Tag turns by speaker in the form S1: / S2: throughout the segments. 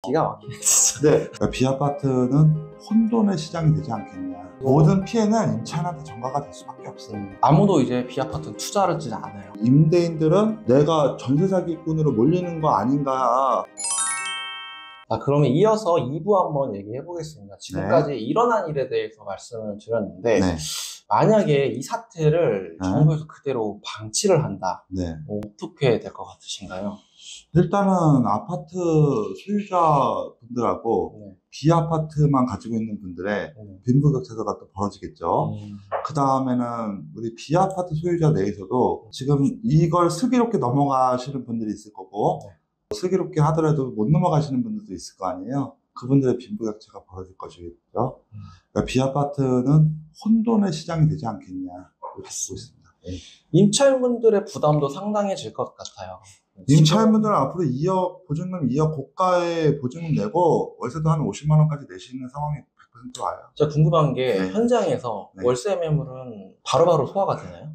S1: 기가 막히네 진짜.
S2: 네, 그러니까 비아파트는 혼돈의 시장이 되지 않겠냐. 모든 피해는 임차인한테 전가가 될 수밖에 없어요.
S1: 아무도 이제 비아파트는 투자를 하지 않아요.
S2: 임대인들은 내가 전세 사기꾼으로 몰리는 거 아닌가.
S1: 그러면 이어서 2부 한번 얘기해 보겠습니다. 지금까지 일어난 일에 대해서 말씀을 드렸는데
S2: 네.
S1: 만약에 이 사태를
S2: 네.
S1: 정부에서 그대로 방치를 한다.
S2: 네.
S1: 어떻게 될 것 같으신가요?
S2: 일단은 아파트 소유자분들하고
S1: 네.
S2: 비아파트만 가지고 있는 분들의 빈부격차가 또 벌어지겠죠. 그 다음에는 우리 비아파트 소유자 내에서도 지금 이걸 슬기롭게 넘어가시는 분들이 있을 거고, 슬기롭게 하더라도 못 넘어가시는 분들도 있을 거 아니에요. 그분들의 빈부격차가 벌어질 것이겠죠. 그러니까 비아파트는 혼돈의 시장이 되지 않겠냐 이렇게 보고 있습니다.
S1: 임차인분들의 부담도 상당해질 것 같아요.
S2: 임차인분들은 앞으로 2억 보증금 2억 고가의 보증금 내고 월세도 한 50만 원까지 내시는 상황이 100% 와요.
S1: 제가 궁금한 게
S2: 네.
S1: 현장에서
S2: 네.
S1: 월세 매물은 바로바로 소화가 되나요?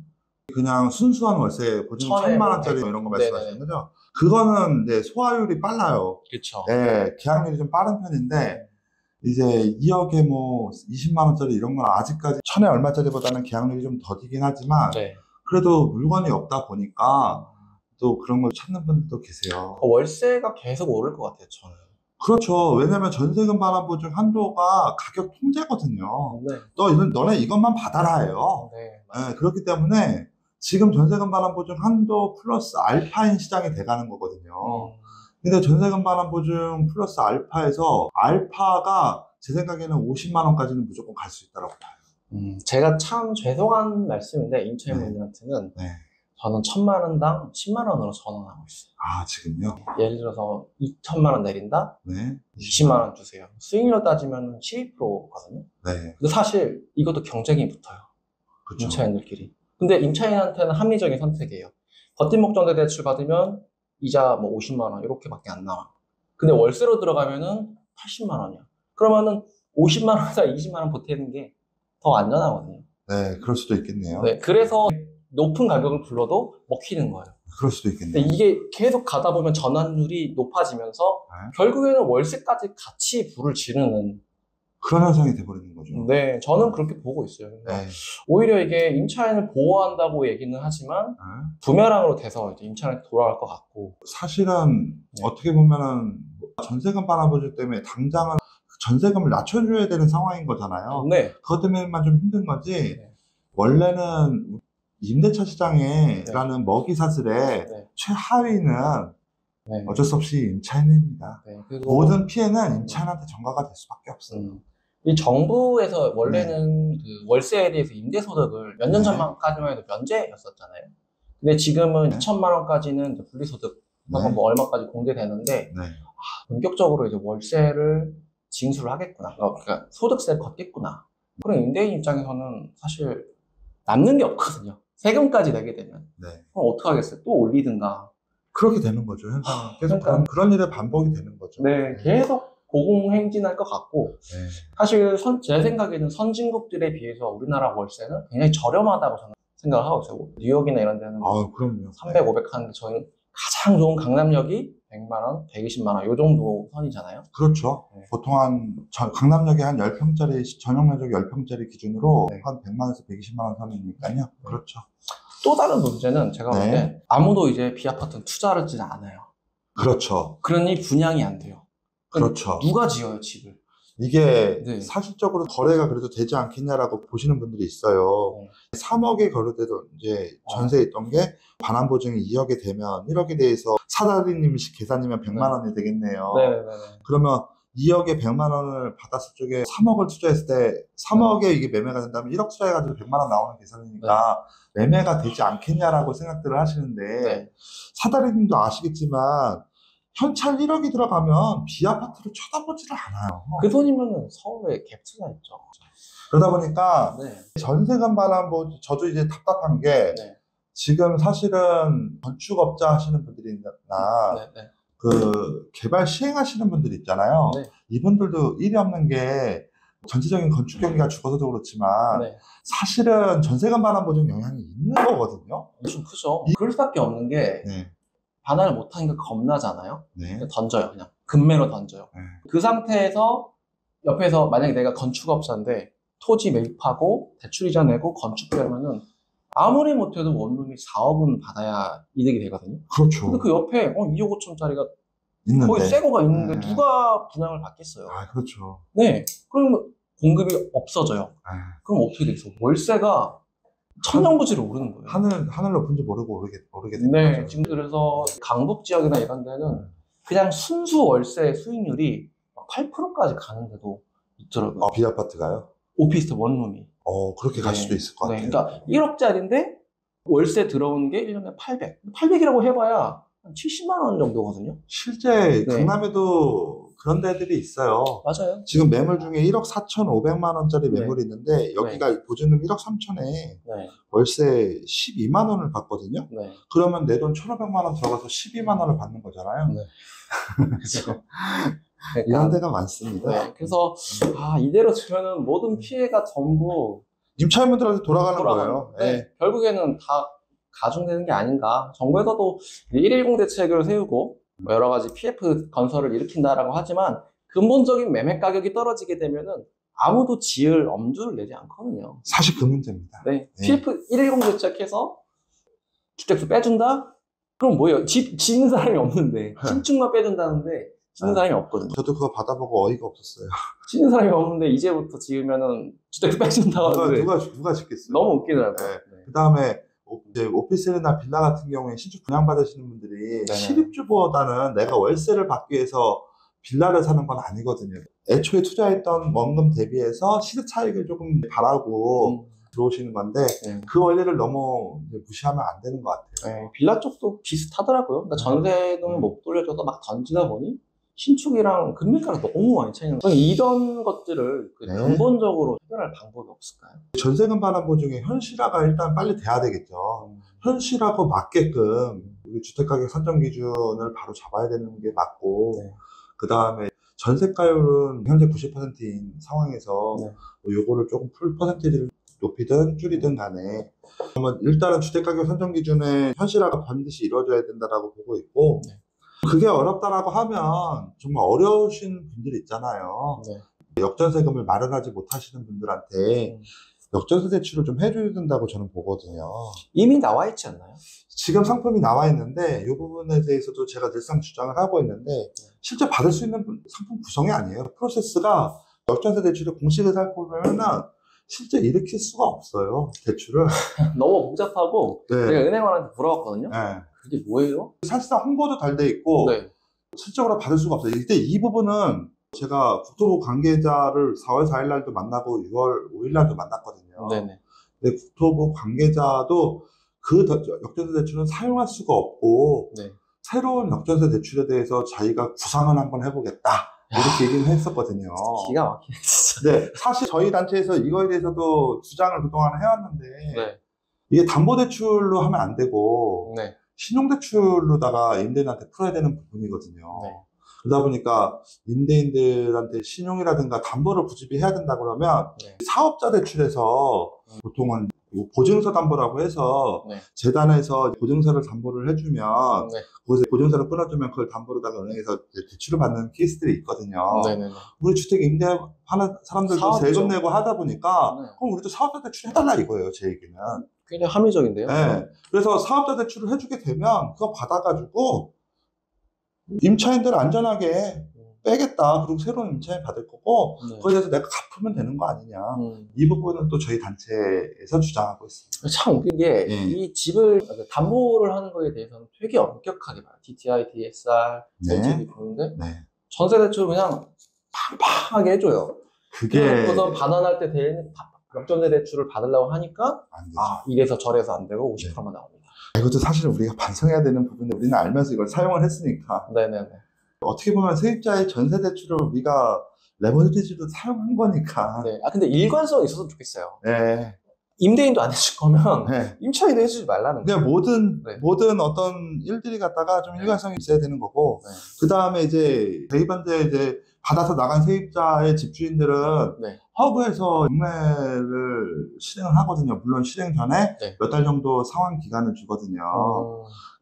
S2: 그냥 순수한 월세 보증금 1000만 원짜리 이런 거 말씀하시는 거죠? 그거는 이제 소화율이 빨라요.
S1: 그렇죠.
S2: 네, 계약률이 좀 빠른 편인데 이제 2억에 뭐 20만 원짜리 이런 건 아직까지 1000에 얼마짜리보다는 계약률이 좀 더디긴 하지만
S1: 네.
S2: 그래도 물건이 없다 보니까 또 그런 걸 찾는 분들도 계세요.
S1: 월세가 계속 오를 것 같아요, 저는.
S2: 그렇죠. 왜냐면 전세금 반환 보증 한도가 가격 통제거든요.
S1: 네.
S2: 너네 이것만 받아라 해요.
S1: 네.
S2: 네, 그렇기 때문에 지금 전세금 반환 보증 한도 플러스 알파인 시장이 돼가는 거거든요. 근데 전세금 반환 보증 플러스 알파에서 알파가 제 생각에는 50만 원까지는 무조건 갈 수 있다고 봐요.
S1: 제가 참 죄송한 말씀인데 임차인분들한테는
S2: 네.
S1: 저는 1000만 원당 10만 원으로 전환하고 있어요.
S2: 아, 지금요?
S1: 예를 들어서 2천만 원 내린다?
S2: 네.
S1: 20만 원 주세요. 수익률 따지면 12%거든요.
S2: 네.
S1: 근데 사실 이것도 경쟁이 붙어요.
S2: 그렇죠.
S1: 임차인들끼리. 근데 임차인한테는 합리적인 선택이에요. 버팀목전세 대출 받으면 이자 뭐 50만 원 이렇게밖에 안 나와. 근데 월세로 들어가면은 80만 원이야. 그러면은 50만 원에서 20만 원 보태는 게 더 안전하거든요.
S2: 네, 그럴 수도 있겠네요.
S1: 네, 그래서 높은 가격을 불러도 먹히는 거예요.
S2: 그럴 수도
S1: 근데
S2: 있겠네요.
S1: 이게 계속 가다 보면 전환율이 높아지면서 결국에는 월세까지 같이 불을 지르는
S2: 그런 현상이 돼버리는 거죠.
S1: 네, 저는 그렇게 보고 있어요.
S2: 네.
S1: 오히려 이게 임차인을 보호한다고 얘기는 하지만 부메랑으로 돼서 이제 임차인한테 돌아갈 것 같고.
S2: 사실은 어떻게 보면은 전세금 반환 보증 때문에 당장은 전세금을 낮춰줘야 되는 상황인 거잖아요.
S1: 네.
S2: 그것 때문에만 좀 힘든 거지. 원래는 임대차 시장에라는 먹이사슬의 최하위는 어쩔 수 없이 임차인입니다. 모든 피해는 임차인한테 전가가 될 수밖에 없어요.
S1: 이 정부에서 원래는 그 월세에 대해서 임대소득을 몇 년 전까지만 해도 면제였었잖아요. 근데 지금은 2천만 원까지는 이제 분리소득 뭐 얼마까지 공제되는데 본격적으로 이제 월세를 징수를 하겠구나. 그러니까 소득세를 걷겠구나. 그런 임대인 입장에서는 사실 남는 게 없거든요. 세금까지 내게 되면. 그럼 어떡하겠어요? 또 올리든가.
S2: 그렇게 되는 거죠. 현상은 계속 그런 일의 반복이 되는 거죠.
S1: 네, 계속 고공행진할 것 같고 사실 제 생각에는 선진국들에 비해서 우리나라 월세는 굉장히 저렴하다고 저는 생각을 하고 있어요. 뉴욕이나 이런 데는
S2: 그럼요.
S1: 300, 500 하는데 저희는 가장 좋은 강남역이 100만 원, 120만 원 요 정도 선이잖아요.
S2: 그렇죠. 보통 강남역에 한 10평짜리 전용 면적 10평짜리 기준으로 한 100만 원에서 120만 원 선이니까요. 그렇죠.
S1: 또 다른 문제는 제가 볼 때 아무도 이제 비아파트는 투자를 하지 않아요.
S2: 그렇죠.
S1: 그러니 분양이 안 돼요.
S2: 그렇죠.
S1: 누가 지어요, 집을?
S2: 이게 사실적으로 거래가 그래도 되지 않겠냐라고 보시는 분들이 있어요. 3억에 거래돼도 이제 전세에 있던 게 반환 보증이 2억에 되면 1억에 대해서 사다리님식 계산이면 100만 원이 되겠네요. 그러면 2억에 100만 원을 받았을 쪽에 3억을 투자했을 때 3억에 이게 매매가 된다면 1억 투자해가지고 100만 원 나오는 계산이니까 매매가 되지 않겠냐라고 생각들을 하시는데 사다리님도 아시겠지만 현찰 1억이 들어가면 비아파트를 쳐다보지를 않아요.
S1: 그 돈이면 서울에 갭 투자 있죠.
S2: 그러다 보니까 전세금 반환 보증 저도 이제 답답한 게 지금 사실은 건축업자 하시는 분들이나 그 개발 시행하시는 분들 있잖아요. 이분들도 일이 없는 게 전체적인 건축 경기가 죽어서도 그렇지만 사실은 전세금 반환 보증 영향이 있는 거거든요.
S1: 좀 크죠. 그럴 수밖에 없는 게 반환을 못하니까 겁나잖아요. 던져요, 그냥. 금매로 던져요.
S2: 네.
S1: 그 상태에서 옆에서 만약에 내가 건축업자인데 토지 매입하고 대출이자 내고 건축비하면은 아무리 못해도 원룸이 4억은 받아야 이득이 되거든요.
S2: 그렇죠.
S1: 근데 그 옆에 2억 5천짜리가
S2: 있는데.
S1: 거의 새 거가 있는데
S2: 네.
S1: 누가 분양을 받겠어요.
S2: 아, 그렇죠.
S1: 네. 그럼 공급이 없어져요.
S2: 네.
S1: 그럼 어떻게 되겠어? 월세가 천정부지로 오르는 거예요.
S2: 하늘 높은지 모르고 오르게 되는
S1: 네.
S2: 거죠.
S1: 지금 그래서 강북 지역이나 이런 데는 그냥 순수 월세 수익률이 8%까지 가는데도 있더라고요.
S2: 비아파트가요?
S1: 오피스텔 원룸이.
S2: 그렇게 갈
S1: 네.
S2: 수도 있을 것
S1: 네.
S2: 같아요.
S1: 그러니까 1억짜리인데 월세 들어오는 게 1년에 800. 800이라고 해봐야 한 70만 원 정도거든요.
S2: 실제
S1: 네.
S2: 강남에도 그런 데들이 있어요.
S1: 맞아요.
S2: 지금 매물 중에 1억 4,500만 원짜리
S1: 네.
S2: 매물이 있는데 여기가 보증금 1억 3천에
S1: 네.
S2: 월세 12만 원을 받거든요.
S1: 네.
S2: 그러면 내 돈 1,500만 원 들어가서 12만 원을 받는 거잖아요.
S1: 네. 그렇죠.
S2: 이런 데가 많습니다.
S1: 네. 그래서 이대로 두면은 모든 피해가 전부
S2: 임차인분들한테 돌아가는 거예요.
S1: 네.
S2: 네.
S1: 결국에는 다 가중되는 게 아닌가. 정부에서도 110 대책을 세우고 여러 가지 PF 건설을 일으킨다라고 하지만 근본적인 매매 가격이 떨어지게 되면은 아무도 지을 엄두를 내지 않거든요.
S2: 사실 그 문제입니다.
S1: 네.
S2: 네.
S1: PF 110 대책해서 주택수 빼준다? 그럼 뭐예요? 지는 사람이 없는데 신축만 빼준다는데 지는 사람이 없거든요.
S2: 저도 그거 받아보고 어이가 없었어요.
S1: 지는 사람이 없는데 이제부터 지으면은 주택수 빼준다고 하는데
S2: 누가 짓겠어요?
S1: 너무 웃기더라고요.
S2: 네.
S1: 네.
S2: 그 다음에 이제 오피스나 빌라 같은 경우에 신축 분양받으시는 분들이
S1: 네네.
S2: 실입주보다는 내가 월세를 받기 위해서 빌라를 사는 건 아니거든요. 애초에 투자했던 원금 대비해서 시세 차익을 조금 바라고 들어오시는 건데
S1: 네.
S2: 그 원리를 너무 이제 무시하면 안 되는 것 같아요.
S1: 네, 빌라 쪽도 비슷하더라고요. 그러니까 전세금을 못 돌려줘서 막 던지다 보니 신축이랑 금리가가 너무 많이 차이는 거예요. 이런 것들을
S2: 네.
S1: 근본적으로 해결할 방법이 없을까요?
S2: 전세금 반환 보증의 현실화가 일단 빨리 돼야 되겠죠. 현실하고 맞게끔 우리 주택가격 산정 기준을 바로 잡아야 되는 게 맞고
S1: 네.
S2: 그 다음에 전세가율은 현재 90%인 상황에서
S1: 네.
S2: 요거를 조금 풀 퍼센티지를 높이든 줄이든 간에 그러면 일단은 주택가격 산정 기준의 현실화가 반드시 이루어져야 된다라고 보고 있고
S1: 네.
S2: 그게 어렵다라고 하면 정말 어려우신 분들이 있잖아요.
S1: 네.
S2: 역전세금을 마련하지 못하시는 분들한테 역전세 대출을 좀 해줘야 된다고 저는 보거든요.
S1: 이미 나와 있지 않나요?
S2: 지금 상품이 나와 있는데 이 부분에 대해서도 제가 늘상 주장을 하고 있는데 실제 받을 수 있는 상품 구성이 아니에요. 프로세스가 역전세 대출의 공식을 살펴보면 실제 일으킬 수가 없어요. 대출을.
S1: 너무 복잡하고
S2: 네.
S1: 제가 은행원한테 물어봤거든요.
S2: 네.
S1: 그게 뭐예요?
S2: 사실상 홍보도 잘 돼 있고
S1: 네.
S2: 실적으로 받을 수가 없어요. 이때 이 부분은 제가 국토부 관계자를 4월 4일 날도 만나고 6월 5일 날도 만났거든요.
S1: 네네.
S2: 근데 국토부 관계자도 그 역전세 대출은 사용할 수가 없고
S1: 네.
S2: 새로운 역전세 대출에 대해서 자기가 구상을 한번 해보겠다 이렇게 얘기는 했었거든요.
S1: 기가 막히네 진짜.
S2: 네, 사실 저희 단체에서 이거에 대해서도 주장을 그동안 해왔는데
S1: 네.
S2: 이게 담보대출로 하면 안 되고
S1: 네.
S2: 신용대출로다가 임대인한테 풀어야 되는 부분이거든요.
S1: 네.
S2: 그러다 보니까 임대인들한테 신용이라든가 담보를 부집이 해야 된다 그러면
S1: 네.
S2: 사업자 대출에서 보통은 보증서 담보라고 해서
S1: 네.
S2: 재단에서 보증서를 담보를 해주면
S1: 네.
S2: 거기서 보증서를 끊어주면 그걸 담보로다가 은행에서 대출을 받는 케이스들이 있거든요.
S1: 네네네.
S2: 우리 주택 임대하는 사람들도
S1: 사업이죠.
S2: 세금 내고 하다 보니까
S1: 네.
S2: 그럼 우리도 사업자 대출 해달라 이거예요, 제 얘기는.
S1: 굉장히 합리적인데요.
S2: 네. 그래서 사업자 대출을 해주게 되면 그거 받아가지고 임차인들 안전하게 빼겠다. 그리고 새로운 임차인 받을 거고
S1: 네.
S2: 그거에 대해서 내가 갚으면 되는 거 아니냐. 이 부분은 또 저희 단체에서 주장하고 있습니다.
S1: 참 웃긴 게,
S2: 네.
S1: 이 집을 담보를 하는 거에 대해서는 되게 엄격하게 봐요. DTI, DSR,
S2: 네.
S1: LTV 보는데,
S2: 네.
S1: 전세대출 그냥 팡팡하게 해줘요.
S2: 그게
S1: 그래서 반환할 때 대는 역전세 대출을 받으려고 하니까,
S2: 안 되죠.
S1: 이래서 저래서 안 되고 50%만 나옵니다.
S2: 이것도 사실 우리가 반성해야 되는 부분인데 우리는 알면서 이걸 사용을 했으니까
S1: 네네네.
S2: 어떻게 보면 세입자의 전세 대출을 우리가 레버리지로 사용한 거니까.
S1: 네. 근데 일관성이 있었으면 좋겠어요.
S2: 네.
S1: 임대인도 안 해줄 거면,
S2: 네.
S1: 임차인도 해주지 말라는 거예요.
S2: 그냥
S1: 네.
S2: 모든 어떤 일들이 갖다가 좀 일관성이 있어야 되는 거고,
S1: 네.
S2: 그 다음에 이제 대입한테 이제 받아서 나간 세입자의 집주인들은
S1: 네.
S2: 허브에서 경매를 실행을 하거든요. 물론 실행 전에
S1: 네.
S2: 몇 달 정도 상환 기간을 주거든요.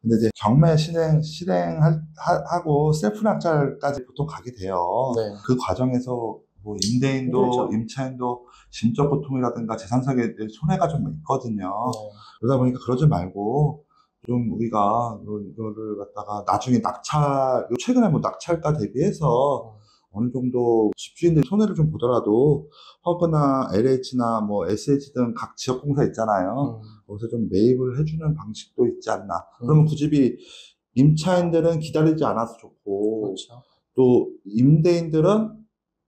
S2: 근데 이제 경매 실행하고 셀프 낙찰까지 보통 가게 돼요.
S1: 네.
S2: 그 과정에서 뭐 임대인도
S1: 힘들죠.
S2: 임차인도 심적 고통이라든가 재산상의 손해가 좀 있거든요.
S1: 네.
S2: 그러다 보니까 그러지 말고 좀 우리가 이거를 갖다가 나중에 최근에 뭐 낙찰가 대비해서 어느 정도 집주인들이 손해를 좀 보더라도 허그나 LH나 뭐 SH 등 각 지역공사 있잖아요. 거기서 좀 매입을 해주는 방식도 있지 않나. 그러면 그 집이 임차인들은 기다리지 않아서 좋고,
S1: 그렇죠.
S2: 또 임대인들은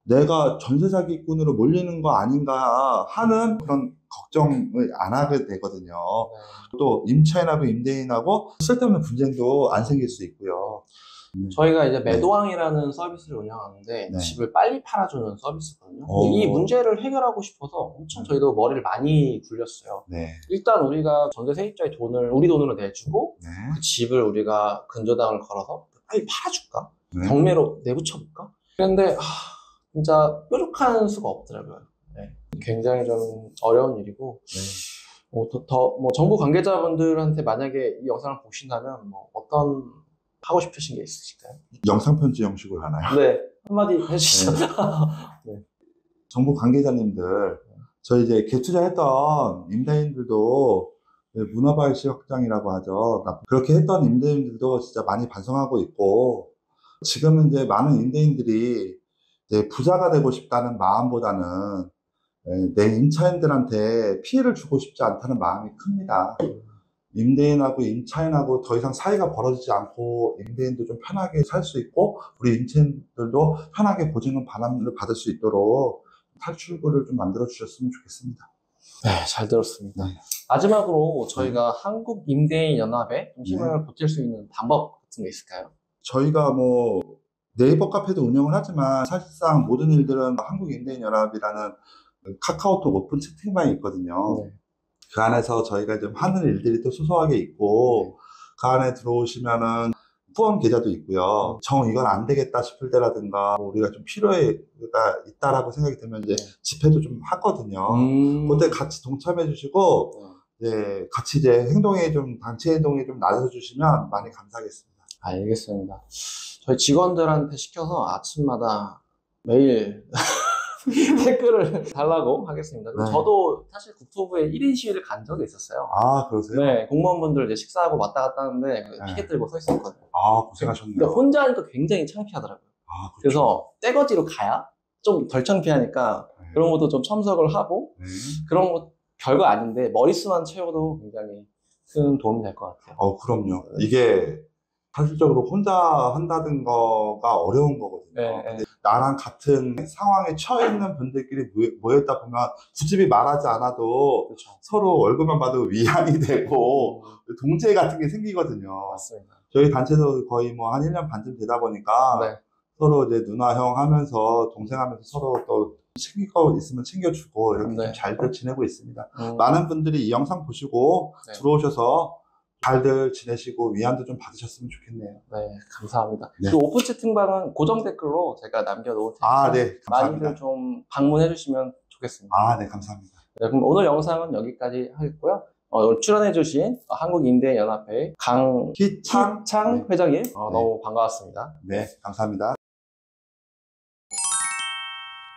S2: 내가 전세 사기꾼으로 몰리는 거 아닌가 하는 그런 걱정을 안 하게 되거든요.
S1: 네.
S2: 또 임차인하고 임대인하고 쓸데없는 분쟁도 안 생길 수 있고요.
S1: 저희가 이제 매도왕이라는 서비스를 운영하는데
S2: 네.
S1: 집을 빨리 팔아주는 서비스거든요.
S2: 오.
S1: 이 문제를 해결하고 싶어서 엄청 저희도 머리를 많이 굴렸어요.
S2: 네.
S1: 일단 우리가 전세 세입자의 돈을 우리 돈으로 내주고
S2: 네.
S1: 그 집을 우리가 근저당을 걸어서 빨리 팔아줄까?
S2: 네.
S1: 경매로 내붙여볼까? 그런데 진짜 뾰족한 수가 없더라고요. 네. 굉장히 좀 어려운 일이고
S2: 네.
S1: 뭐 정부 관계자분들한테 만약에 이 영상을 보신다면 뭐 어떤 하고 싶으신 게 있으실까요?
S2: 영상 편지 형식으로 하나요?
S1: 네, 한마디 해주시죠.
S2: 네. 정부 관계자님들, 저희 이제 개투자했던 임대인들도 문화발시 확장이라고 하죠. 그렇게 했던 임대인들도 진짜 많이 반성하고 있고, 지금은 이제 많은 임대인들이 이제 부자가 되고 싶다는 마음보다는 내 임차인들한테 피해를 주고 싶지 않다는 마음이 큽니다. 임대인하고 임차인하고 더 이상 사이가 벌어지지 않고 임대인도 좀 편하게 살 수 있고 우리 임차인들도 편하게 보증금 반환을 받을 수 있도록 탈출구를 좀 만들어 주셨으면 좋겠습니다.
S1: 네, 잘 들었습니다.
S2: 네.
S1: 마지막으로 저희가 한국임대인연합에 힘을 보탤 수 있는 방법 같은 게 있을까요?
S2: 저희가 뭐 네이버 카페도 운영을 하지만 사실상 모든 일들은 한국임대인연합이라는 카카오톡 오픈 채팅방이 있거든요.
S1: 네.
S2: 그 안에서 저희가 좀 하는 일들이 또 소소하게 있고, 그 안에 들어오시면은 후원 계좌도 있고요. 이건 안 되겠다 싶을 때라든가, 우리가 좀 필요가 있다라고 생각이 들면 이제 집회도 좀 하거든요. 그때 같이 동참해 주시고, 이제 같이 이제 단체 행동에 좀 나서 주시면 많이 감사하겠습니다.
S1: 알겠습니다. 저희 직원들한테 시켜서 아침마다 매일 댓글을 달라고 하겠습니다. 그리고
S2: 네.
S1: 저도 사실 국토부에 1인 시위를 간 적이 있었어요.
S2: 아, 그러세요?
S1: 네, 공무원분들 이제 식사하고 왔다 갔다 하는데 피켓 들고 서 있었거든요.
S2: 아, 고생하셨네요.
S1: 근데 혼자 하니까 굉장히 창피하더라고요.
S2: 아, 그렇죠.
S1: 그래서 떼거지로 가야 좀 덜 창피하니까
S2: 네.
S1: 그런 것도 좀 첨삭을 하고
S2: 네.
S1: 그런 거 별거 아닌데 머릿수만 채워도 굉장히 큰 도움이 될 것 같아요.
S2: 그럼요. 이게 사실적으로 혼자 한다는 거가 어려운 거거든요.
S1: 네,
S2: 근데 나랑 같은 상황에 처해 있는 분들끼리 모였다 보면 굳이 말하지 않아도
S1: 그렇죠.
S2: 서로 월급만 봐도 위안이 되고 동지애 같은 게 생기거든요.
S1: 맞습니다.
S2: 저희 단체도 거의 뭐 한 1년 반쯤 되다 보니까
S1: 네.
S2: 서로 이제 누나 형 하면서 동생 하면서 서로 또 챙길 거 있으면 챙겨주고 이렇게 좀 잘들 지내고 있습니다. 많은 분들이 이 영상 보시고 들어오셔서 잘들 지내시고 위안도 좀 받으셨으면 좋겠네요.
S1: 네, 감사합니다.
S2: 네.
S1: 그 오픈 채팅방은 고정 댓글로 제가 남겨놓을 테니까
S2: 네, 감사합니다.
S1: 많이들 좀 방문해 주시면 좋겠습니다.
S2: 네, 감사합니다.
S1: 네, 그럼 오늘 영상은 여기까지 하겠고요. 오늘 출연해주신 한국임대연합회 강희창 회장님 너무 반가웠습니다.
S2: 네, 감사합니다.